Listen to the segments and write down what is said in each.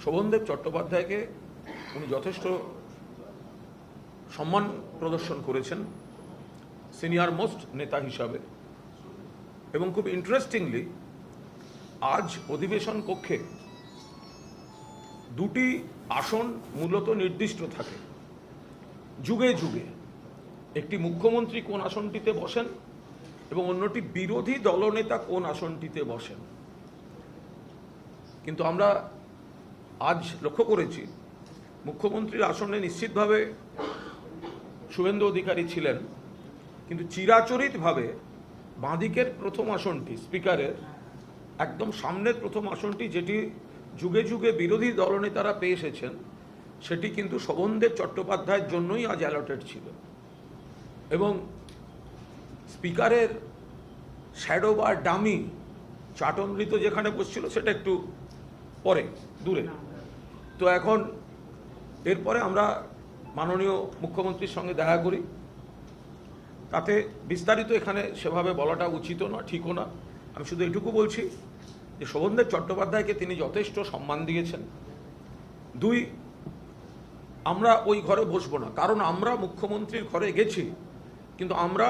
শোভনদেব চট্টোপাধ্যায়কে উনি যথেষ্ট সম্মান প্রদর্শন করেছেন সিনিয়র মোস্ট নেতা হিসাবে। এবং খুব ইন্টারেস্টিংলি আজ অধিবেশন কক্ষে দুটি আসন মূলত নির্দিষ্ট থাকে যুগে যুগে। একটি মুখ্যমন্ত্রী কোন আসনটিতে বসেন এবং অন্যটি বিরোধী দলনেতা কোন আসনটিতে বসেন। কিন্তু আমরা আজ লক্ষ্য করেছি মুখ্যমন্ত্রীর আসনে নিশ্চিতভাবে শুভেন্দু অধিকারী ছিলেন, কিন্তু চিরাচরিতভাবে বাঁদিকের প্রথম আসনটি স্পিকারের একদম সামনের প্রথম আসনটি, যেটি যুগে যুগে বিরোধী দলনেতারা পেয়ে এসেছেন, সেটি কিন্তু শোভনদেব চট্টোপাধ্যায়ের জন্যই আজ অ্যালটেড ছিল। এবং স্পিকারের শ্যাডো বা ডামি চাটনৃত যেখানে বসছিল সেটা একটু পরে দূরে। তো এখন এরপরে আমরা মাননীয় মুখ্যমন্ত্রীর সঙ্গে দেখা করি, তাতে বিস্তারিত এখানে সেভাবে বলাটা উচিত না, ঠিকও না। আমি শুধু এটুকু বলছি যে শোভনদেব চট্টোপাধ্যায়কে তিনি যথেষ্ট সম্মান দিয়েছেন। দুই, আমরা ওই ঘরে বসবো না, কারণ আমরা মুখ্যমন্ত্রীর ঘরে গেছি, কিন্তু আমরা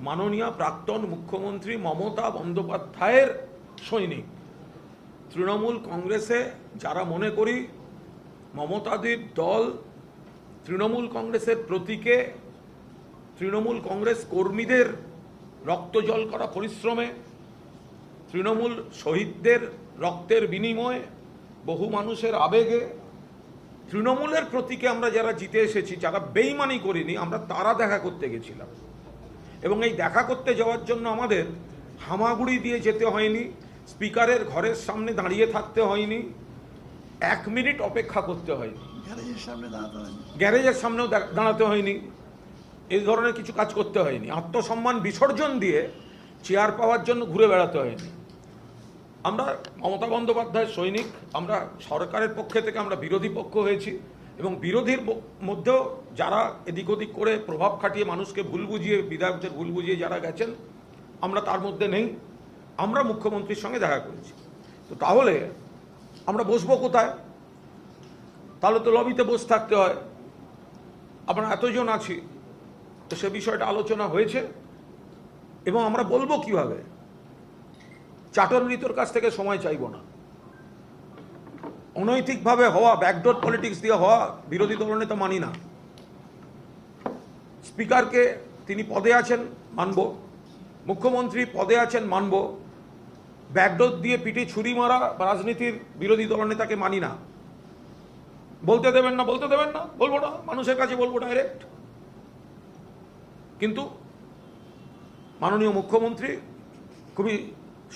মাননীয় প্রাক্তন মুখ্যমন্ত্রী মমতা বন্দ্যোপাধ্যায়ের সৈনিক। তৃণমূল কংগ্রেসে যারা মনে করি মমতাদির দল তৃণমূল কংগ্রেসের প্রতীকে, তৃণমূল কংগ্রেস কর্মীদের রক্ত জল করা পরিশ্রমে, তৃণমূল শহীদদের রক্তের বিনিময়ে, বহু মানুষের আবেগে, তৃণমূলের প্রতীকে আমরা যারা জিতে এসেছি, যারা বেইমানি করিনি, আমরা তারা দেখা করতে গেছিলাম। এবং এই দেখা করতে যাওয়ার জন্য আমাদের হামাগুড়ি দিয়ে যেতে হয়নি, স্পিকারের ঘরের সামনে দাঁড়িয়ে থাকতে হয়নি, 1 মিনিট অপেক্ষা করতে হয়নি, গ্যারেজের সামনেও দাঁড়াতে হয়নি, এই ধরনের কিছু কাজ করতে হয়নি, আত্মসম্মান বিসর্জন দিয়ে চেয়ার পাওয়ার জন্য ঘুরে বেড়াতে হয়নি। আমরা মমতা বন্দ্যোপাধ্যায়ের সৈনিক, আমরা সরকারের পক্ষে থেকে আমরা বিরোধী পক্ষ হয়েছি, এবং বিরোধীর মধ্যেও যারা এদিক ওদিক করে প্রভাব খাটিয়ে মানুষকে ভুল বুঝিয়ে, বিধায়কদের ভুল বুঝিয়ে যারা গেছেন, আমরা তার মধ্যে নেই। আমরা মুখ্যমন্ত্রীর সঙ্গে দেখা করেছি। তো তাহলে আমরা বসবো কোথায়? তাহলে তো লবিতে বসে থাকতে হয়। আমরা এতজন আছি, তো সে বিষয়টা আলোচনা হয়েছে। এবং আমরা বলবো কিভাবে? চাটনৃতর কাছ থেকে সময় চাইব না। অনৈতিকভাবে হওয়া, ব্যাকডোর পলিটিক্স দিয়ে হওয়া বিরোধী দলনেতা মানি না। স্পিকারকে তিনি পদে আছেন মানব, মুখ্যমন্ত্রী পদে আছেন মানব, ব্যাকডোর দিয়ে পিঠে ছুরি মারা রাজনীতির বিরোধী দলনেতাকে মানি না। বলতে দেবেন না, বলতে দেবেন না, বলবো না, মানুষের কাছে বলবো ডাইরেক্ট। কিন্তু মাননীয় মুখ্যমন্ত্রী খুবই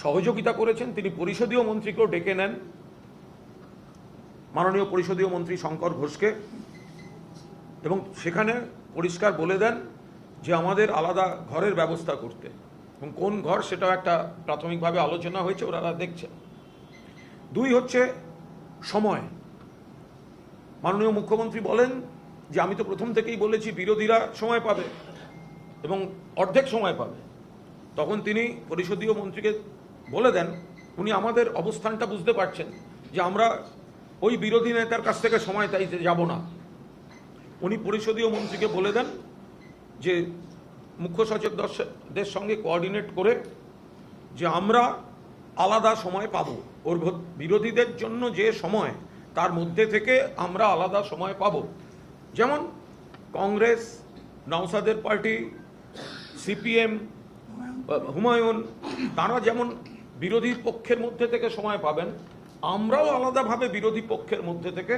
সহযোগিতা করেছেন, তিনি পরিষদীয় মন্ত্রীকেও ডেকে নেন, মাননীয় পরিষদীয় মন্ত্রী শঙ্কর ঘোষকে, এবং সেখানে পরিষ্কার বলে দেন যে আমাদের আলাদা ঘরের ব্যবস্থা করতে, এবং কোন ঘর সেটাও একটা প্রাথমিকভাবে আলোচনা হয়েছে, ওরা দেখছেন। দুই হচ্ছে সময়। মাননীয় মুখ্যমন্ত্রী বলেন যে আমি তো প্রথম থেকেই বলেছি বিরোধীরা সময় পাবে এবং অর্ধেক সময় পাবে। তখন তিনি পরিষদীয় মন্ত্রীকে বলে দেন, উনি আমাদের অবস্থানটা বুঝতে পারছেন যে আমরা ওই বিরোধী নেতার কাছ থেকে সময় চাইতে যাব না। উনি পরিষদীয় মন্ত্রীকে বলে দেন যে মুখ্য সচিবদের সঙ্গে কোঅর্ডিনেট করে যে আমরা আলাদা সময় পাবো, ওর বিরোধীদের জন্য যে সময়, তার মধ্যে থেকে আমরা আলাদা সময় পাবো। যেমন কংগ্রেস, নওশাদের পার্টি, সিপিএম, হুমায়ুন, তারা যেমন বিরোধী পক্ষের মধ্যে থেকে সময় পাবেন, আমরাও আলাদাভাবে বিরোধী পক্ষের মধ্যে থেকে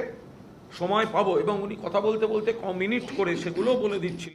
সময় পাবো। এবং উনি কথা বলতে বলতে মিনিট করে সেগুলোও বলে দিচ্ছি।